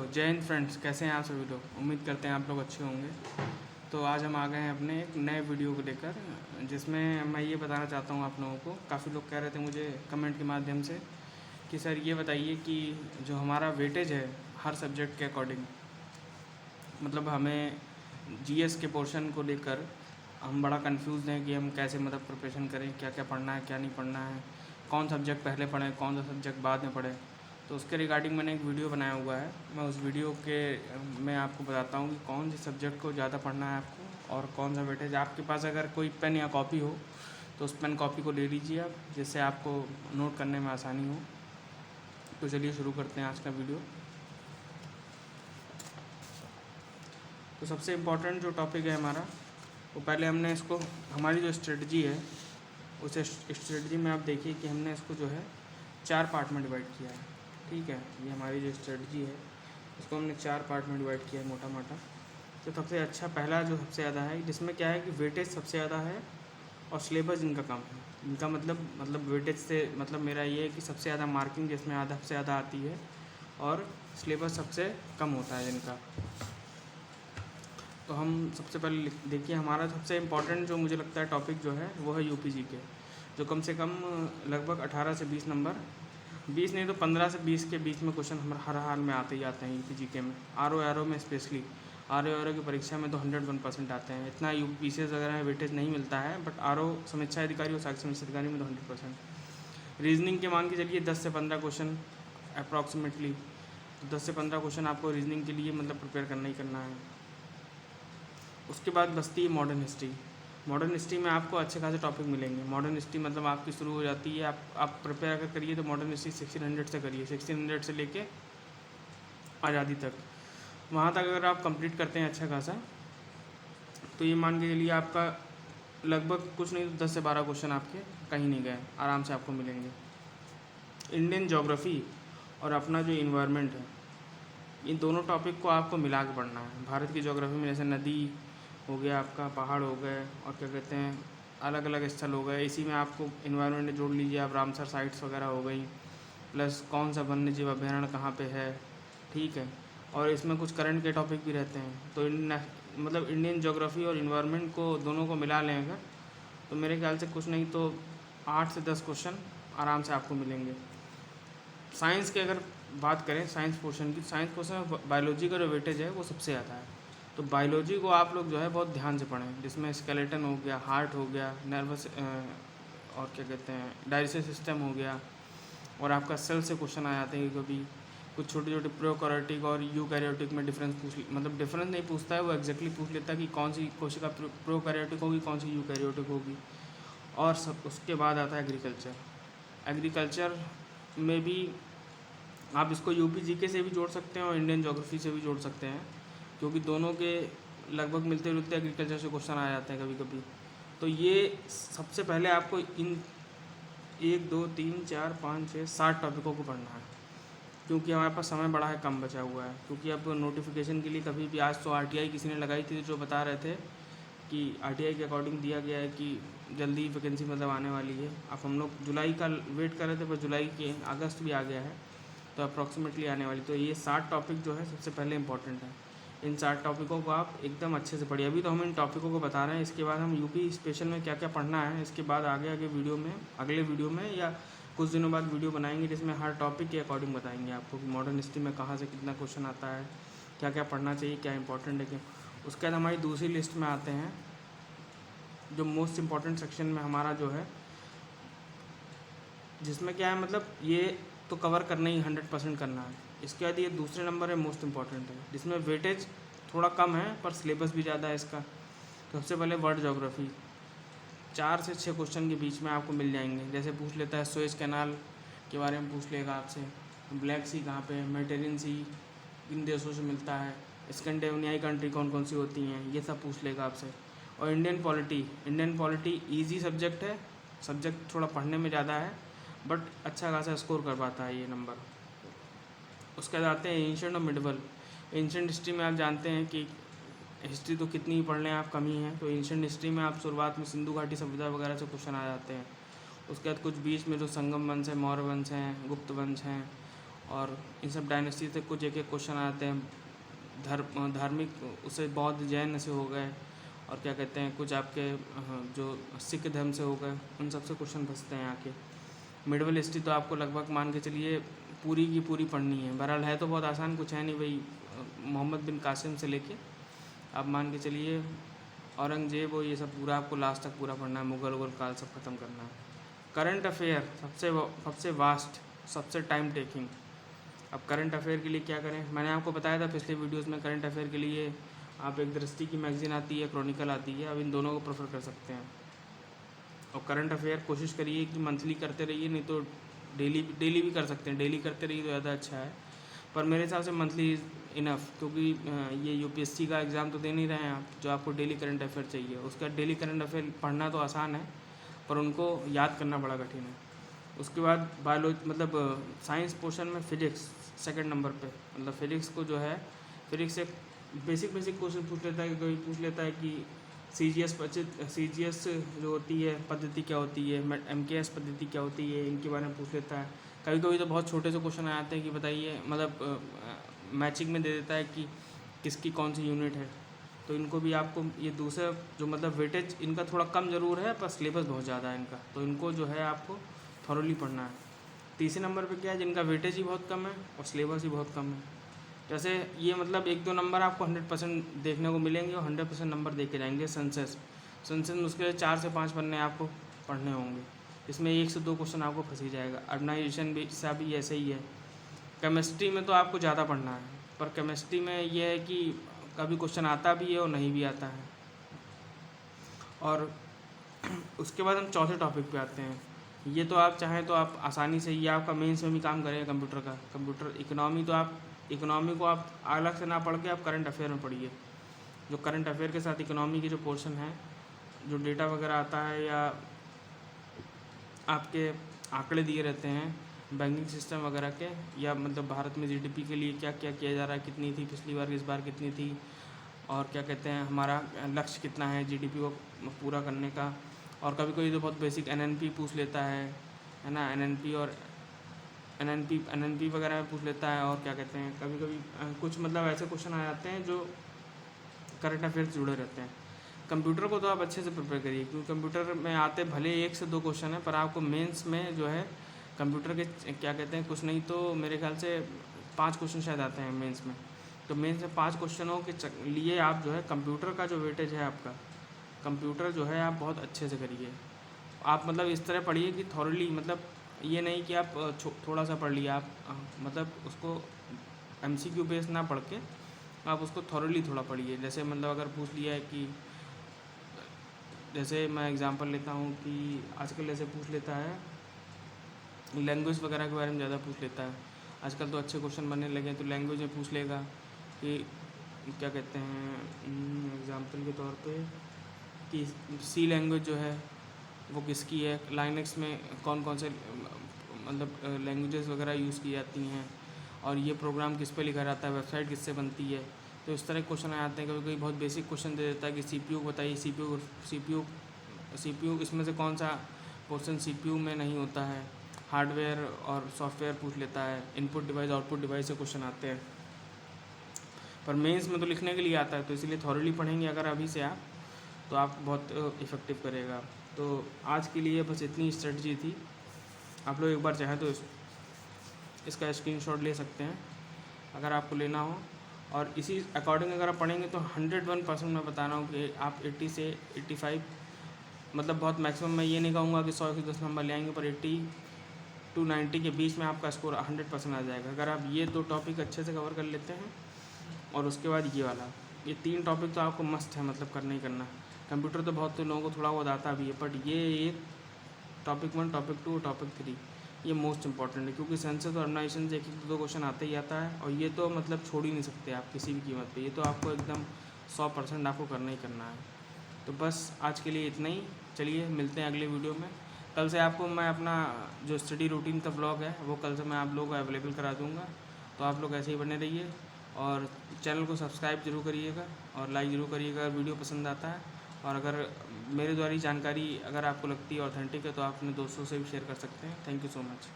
जय हिंद फ्रेंड्स, कैसे हैं आप सभी लोग। उम्मीद करते हैं आप लोग अच्छे होंगे। तो आज हम आ गए हैं अपने एक नए वीडियो को लेकर, जिसमें मैं ये बताना चाहता हूँ आप लोगों को। काफ़ी लोग कह रहे थे मुझे कमेंट के माध्यम से कि सर ये बताइए कि जो हमारा वेटेज है हर सब्जेक्ट के अकॉर्डिंग, मतलब हमें जीएस के पोर्शन को लेकर हम बड़ा कंफ्यूज हैं कि हम कैसे मतलब प्रिपरेशन करें, क्या क्या पढ़ना है क्या नहीं पढ़ना है, कौन सब्जेक्ट पहले पढ़ें कौन सा सब्जेक्ट बाद में पढ़ें। तो उसके रिगार्डिंग मैंने एक वीडियो बनाया हुआ है। मैं उस वीडियो के मैं आपको बताता हूँ कि कौन से सब्जेक्ट को ज़्यादा पढ़ना है आपको और कौन सा वेटेज। आपके पास अगर कोई पेन या कॉपी हो तो उस पेन कॉपी को ले लीजिए आप, जिससे आपको नोट करने में आसानी हो। तो चलिए शुरू करते हैं आज का वीडियो। तो सबसे इम्पोर्टेंट जो टॉपिक है हमारा, वो पहले हमने इसको, हमारी जो स्ट्रेटजी है उस स्ट्रेटजी में आप देखिए कि हमने इसको जो है 4 पार्ट में डिवाइड किया है। ठीक है, ये हमारी जो स्ट्रेटजी है इसको हमने 4 पार्ट में डिवाइड किया है मोटा मोटा। तो सबसे अच्छा पहला जो सबसे ज़्यादा है, जिसमें क्या है कि वेटेज सबसे ज़्यादा है और सिलेबस इनका कम है। इनका मतलब वेटेज से मतलब मेरा ये है कि सबसे ज़्यादा मार्किंग जिसमें आधा से ज़्यादा आती है और सिलेबस सबसे कम होता है इनका। तो हम सबसे पहले देखिए, हमारा सबसे इम्पॉर्टेंट जो मुझे लगता है टॉपिक जो है वो है यूपीजी के, जो कम से कम लगभग 18 से 20 नंबर, 20 नहीं तो 15 से 20 के बीच में क्वेश्चन हमारे हर हाल में आते ही आते हैं यूपीजी के में। आर ओ में स्पेशली आर ओ की परीक्षा में तो 101% आते हैं। इतना यूपीसीएस वगैरह में वेटेज नहीं मिलता है, बट आर ओ समीक्षा अधिकारी और साक्षी समीक्षा अधिकारी में तो 100%। रीजनिंग के मान के चलिए 10 से 15 क्वेश्चन अप्रॉक्सीमेटली, 10 से 15 क्वेश्चन आपको रीजनिंग के लिए मतलब प्रिपेयर करना ही करना है। उसके बाद बचती है मॉडर्न हिस्ट्री। मॉडर्न हिस्ट्री में आपको अच्छे खासे टॉपिक मिलेंगे। मॉडर्न हिस्ट्री मतलब आपकी शुरू हो जाती है, आप प्रिपेयर अगर करिए तो मॉडर्न हिस्ट्री 1600 से करिए, 1600 से लेके आज़ादी तक। वहाँ तक अगर आप कंप्लीट करते हैं अच्छा खासा, तो ये मान के चलिए आपका लगभग कुछ नहीं तो 10 से 12 क्वेश्चन आपके कहीं नहीं गए, आराम से आपको मिलेंगे। इंडियन जोग्राफ़ी और अपना जो इन्वायरमेंट है, इन दोनों टॉपिक को आपको मिला के पढ़ना है। भारत की ज्योग्राफी में जैसे नदी हो गया, आपका पहाड़ हो गए, और क्या कहते हैं अलग अलग स्थल हो गए। इसी में आपको इन्वायरमेंट जोड़ लीजिए आप, रामसर साइट्स वगैरह हो गई, प्लस कौन सा वन्य जीव अभ्यारण्य कहाँ पे है। ठीक है, और इसमें कुछ करंट के टॉपिक भी रहते हैं। तो मतलब इंडियन ज्योग्राफी और इन्वायरमेंट को दोनों को मिला लें अगर, तो मेरे ख्याल से कुछ नहीं तो 8 से 10 क्वेश्चन आराम से आपको मिलेंगे। साइंस के अगर बात करें, साइंस पोर्शन की, साइंस पोर्शन में बायोलॉजी का जो वेटेज है वो सबसे ज़्यादा है। तो बायोलॉजी को आप लोग जो है बहुत ध्यान से पढ़ें, जिसमें स्केलेटन हो गया, हार्ट हो गया, नर्वस और क्या कहते हैं डाइजेस्टिव सिस्टम हो गया, और आपका सेल से क्वेश्चन आ जाते हैं कभी। कुछ छोटे छोटे प्रोकैरियोटिक और यूकैरियोटिक में डिफरेंस मतलब डिफरेंस नहीं पूछता है वो, एग्जैक्टली पूछ लेता है कि कौन सी कोशिका प्रोकैरियोटिक होगी कौन सी यूकैरियोटिक होगी। और सब उसके बाद आता है एग्रीकल्चर। एग्रीकल्चर में भी आप इसको यूपी जीके से भी जोड़ सकते हैं और इंडियन ज्योग्राफी से भी जोड़ सकते हैं, क्योंकि दोनों के लगभग मिलते जुलते एग्रीकल्चर से क्वेश्चन आ जाते हैं कभी कभी। तो ये सबसे पहले आपको इन 1 2 3 4 5 6 7 टॉपिकों को पढ़ना है, क्योंकि हमारे पास समय बड़ा है, कम बचा हुआ है। क्योंकि अब नोटिफिकेशन के लिए कभी भी, आज तो आरटीआई किसी ने लगाई थी जो बता रहे थे कि आरटीआई के अकॉर्डिंग दिया गया है कि जल्दी वैकेंसी मतलब आने वाली है। अब हम लोग जुलाई का वेट कर रहे थे, पर जुलाई के अगस्त भी आ गया है, तो अप्रॉक्सीमेटली आने वाली। तो ये 7 टॉपिक जो है सबसे पहले इंपॉर्टेंट है। इन 7 टॉपिकों को आप एकदम अच्छे से पढ़िए। अभी तो हम इन टॉपिकों को बता रहे हैं, इसके बाद हम यूपी स्पेशल में क्या क्या पढ़ना है इसके बाद आगे आगे वीडियो में, अगले वीडियो में या कुछ दिनों बाद वीडियो बनाएंगे, जिसमें हर टॉपिक के अकॉर्डिंग बताएंगे आपको कि मॉडर्न हिस्ट्री में कहाँ से कितना क्वेश्चन आता है, क्या क्या पढ़ना चाहिए, क्या इंपॉर्टेंट है क्यों। उसके बाद हमारी दूसरी लिस्ट में आते हैं जो मोस्ट इम्पॉर्टेंट सेक्शन में हमारा जो है, जिसमें क्या है मतलब ये तो कवर करना ही 100% करना है। इसके बाद ये दूसरे नंबर है मोस्ट इम्पॉर्टेंट है, जिसमें वेटेज थोड़ा कम है पर सिलेबस भी ज़्यादा है इसका। तो सबसे पहले वर्ल्ड ज्योग्राफी, 4 से 6 क्वेश्चन के बीच में आपको मिल जाएंगे। जैसे पूछ लेता है सुएज कैनाल के बारे में पूछ लेगा आपसे, ब्लैक सी कहाँ पे है, मेडिटेरियन सी किन देशों से मिलता है, स्कैंडिनेवियाई कंट्री कौन कौन सी होती हैं, ये सब पूछ लेगा आपसे। और इंडियन पॉलिटी ईजी सब्जेक्ट है, सब्जेक्ट थोड़ा पढ़ने में ज़्यादा है, बट अच्छा खासा स्कोर कर पाता है ये नंबर। उसके बाद आते हैं एंशिएंट और मिडिवल। एंशिएंट हिस्ट्री में आप जानते हैं कि हिस्ट्री तो कितनी ही पढ़ लें आप कम ही है, तो एंशिएंट हिस्ट्री में आप शुरुआत में सिंधु घाटी सभ्यता वगैरह से क्वेश्चन आ जाते हैं। उसके बाद कुछ बीच में जो संगम वंश है, मौर्य वंश हैं, गुप्त वंश हैं, और इन सब डायनेस्टी से कुछ एक एक क्वेश्चन आते हैं। धार्मिक उससे बौद्ध जैन से हो गए, और क्या कहते हैं कुछ आपके जो सिख धर्म से हो गए, उन सब से क्वेश्चन फंसते हैं आके। मिडल हिस्ट्री तो आपको लगभग मान के चलिए पूरी की पूरी पढ़नी है। बहरहाल है तो बहुत आसान, कुछ है नहीं भाई, मोहम्मद बिन कासिम से लेके आप मान के चलिए औरंगजेब और ये सब पूरा आपको लास्ट तक पूरा पढ़ना है, मुग़ल उगल काल सब ख़त्म करना है। करंट अफेयर सबसे वास्ट, सबसे टाइम टेकिंग। अब करंट अफेयर के लिए क्या करें, मैंने आपको बताया था पिछले वीडियोस में, करंट अफेयर के लिए आप एक दृष्टि की मैगज़ीन आती है, क्रॉनिकल आती है, अब इन दोनों को प्रेफर कर सकते हैं। और करंट अफेयर कोशिश करिए कि मंथली करते रहिए, नहीं तो डेली भी कर सकते हैं, डेली करते रहिए तो ज़्यादा अच्छा है। पर मेरे हिसाब से मंथली इज़ इनफ, क्योंकि ये यूपीएससी का एग्ज़ाम तो दे नहीं रहे हैं आप, जो आपको डेली करंट अफेयर चाहिए। उसका डेली करंट अफेयर पढ़ना तो आसान है, पर उनको याद करना बड़ा कठिन है। उसके बाद बायोलॉजी मतलब साइंस पोर्शन में फ़िज़िक्स सेकंड नंबर पे, मतलब फ़िज़िक्स को जो है, फ़िज़िक्स से बेसिक क्वेश्चन पूछ लेता है, कोई पूछ लेता है कि CGS जो होती है पद्धति क्या होती है, MKS पद्धति क्या होती है, इनके बारे में पूछ लेता है। कभी कभी तो बहुत छोटे से क्वेश्चन आते हैं कि बताइए, मतलब मैचिंग में दे देता है कि किसकी कौन सी यूनिट है। तो इनको भी आपको ये दूसरा जो मतलब वेटेज इनका थोड़ा कम ज़रूर है, पर सिलेबस बहुत ज़्यादा है इनका, तो इनको जो है आपको थॉरोली पढ़ना है। तीसरे नंबर पे क्या है, जिनका वेटेज ही बहुत कम है और सिलेबस ही बहुत कम है। जैसे ये मतलब 1-2 नंबर आपको 100% देखने को मिलेंगे और 100% नंबर दे के जाएंगे। सेंसस में उसके 4 से 5 पन्ने आपको पढ़ने होंगे, इसमें 1 से 2 क्वेश्चन आपको फंस ही जाएगा। अर्गनाइजेशन भी ऐसे ही है। केमिस्ट्री में तो आपको ज़्यादा पढ़ना है, पर केमिस्ट्री में ये है कि कभी क्वेश्चन आता भी है और नहीं भी आता है। और उसके बाद हम चौथे टॉपिक पे आते हैं। ये तो आप चाहें तो आप आसानी से, ये आपका मेंस में भी काम करेगा कंप्यूटर का। कंप्यूटर इकोनॉमी तो आप इकोनॉमी को आप अलग से ना पढ़ के आप करंट अफेयर में पढ़िए। जो करंट अफेयर के साथ इकोनॉमी की जो पोर्शन है, जो डेटा वगैरह आता है या आपके आंकड़े दिए रहते हैं बैंकिंग सिस्टम वगैरह के, या मतलब भारत में GDP के लिए क्या क्या किया जा रहा है, कितनी थी पिछली बार, इस बार कितनी थी, और क्या कहते हैं हमारा लक्ष्य कितना है GDP को पूरा करने का। और कभी कभी तो बहुत बेसिक NNP पूछ लेता है ना, NNP और NNP वगैरह पूछ लेता है। और क्या कहते हैं कभी कभी कुछ मतलब ऐसे क्वेश्चन आ जाते हैं जो करंट अफेयर से जुड़े रहते हैं। कंप्यूटर को तो आप अच्छे से प्रिपेयर करिए, क्योंकि कंप्यूटर में आते भले 1 से 2 क्वेश्चन है, पर आपको मेंस में जो है कंप्यूटर के क्या कहते हैं कुछ नहीं तो मेरे ख्याल से 5 क्वेश्चन शायद आते हैं मेंस में। तो मेंस में 5 क्वेश्चनों के लिए आप जो है कंप्यूटर का जो वेटेज है आपका, कंप्यूटर जो है आप बहुत अच्छे से करिए। आप मतलब इस तरह पढ़िए कि थॉरली, मतलब ये नहीं कि आप थोड़ा सा पढ़ लिया, आप मतलब उसको MCQ बेस ना पढ़ के आप उसको थॉरली थोड़ा पढ़िए। जैसे मतलब अगर पूछ लिया है कि, जैसे मैं एग्जांपल लेता हूँ कि आजकल ऐसे पूछ लेता है लैंग्वेज वगैरह के बारे में ज़्यादा पूछ लेता है। आजकल तो अच्छे क्वेश्चन बनने लगे हैं, तो लैंग्वेज में पूछ लेगा कि क्या कहते हैं एग्जांपल के तौर पे कि C लैंग्वेज जो है वो किसकी है, लाइनक्स में कौन कौन से मतलब लैंग्वेजेस वगैरह यूज़ की जाती हैं, और ये प्रोग्राम किस पे लिखा रहता है, वेबसाइट किससे बनती है। तो इस तरह क्वेश्चन आते हैं। कभी कभी बहुत बेसिक क्वेश्चन दे देता है कि CPU बताइए, CPU इसमें से कौन सा पोर्शन CPU में नहीं होता है। हार्डवेयर और सॉफ्टवेयर पूछ लेता है, इनपुट डिवाइस आउटपुट डिवाइस से क्वेश्चन आते हैं। पर मेंस में तो लिखने के लिए आता है, तो इसलिए थॉरली पढ़ेंगे अगर अभी से आप, तो आप बहुत इफ़ेक्टिव करेगा। तो आज के लिए बस इतनी स्ट्रेटजी थी। आप लोग एक बार चाहें तो इसका स्क्रीनशॉट ले सकते हैं अगर आपको लेना हो, और इसी अकॉर्डिंग अगर आप पढ़ेंगे तो 101% मैं बता रहा हूँ कि आप 80 से 85, मतलब बहुत मैक्सिमम मैं ये नहीं कहूँगा कि 100 से 10 नंबर ले आएंगे, पर 80 to 90 के बीच में आपका स्कोर 100% आ जाएगा अगर आप ये 2 टॉपिक अच्छे से कवर कर लेते हैं। और उसके बाद ये वाला, ये 3 टॉपिक तो आपको मस्ट है, मतलब करना ही करना। कंप्यूटर तो बहुत लोगों को थोड़ा बहुत आता भी है, बट ये एक टॉपिक 1, टॉपिक 2, टॉपिक 3 ये मोस्ट इंपॉर्टेंट है, क्योंकि सेंसस और ऑर्गेनाइजेशन से 1-2 क्वेश्चन आते ही आता है, और ये तो मतलब छोड़ ही नहीं सकते आप किसी भी कीमत पे। ये तो आपको एकदम 100% आपको करना ही करना है। तो बस आज के लिए इतना ही। चलिए मिलते हैं अगले वीडियो में। कल से आपको मैं अपना जो स्टडी रूटीन का व्लॉग है वो कल से मैं आप लोगों को अवेलेबल करा दूँगा, तो आप लोग ऐसे ही बने रहिए। और चैनल को सब्सक्राइब जरूर करिएगा और लाइक ज़रूर करिएगा अगर वीडियो पसंद आता है। और अगर मेरे द्वारा जानकारी अगर आपको लगती है ऑथेंटिक है तो आप अपने दोस्तों से भी शेयर कर सकते हैं। Thank you so much.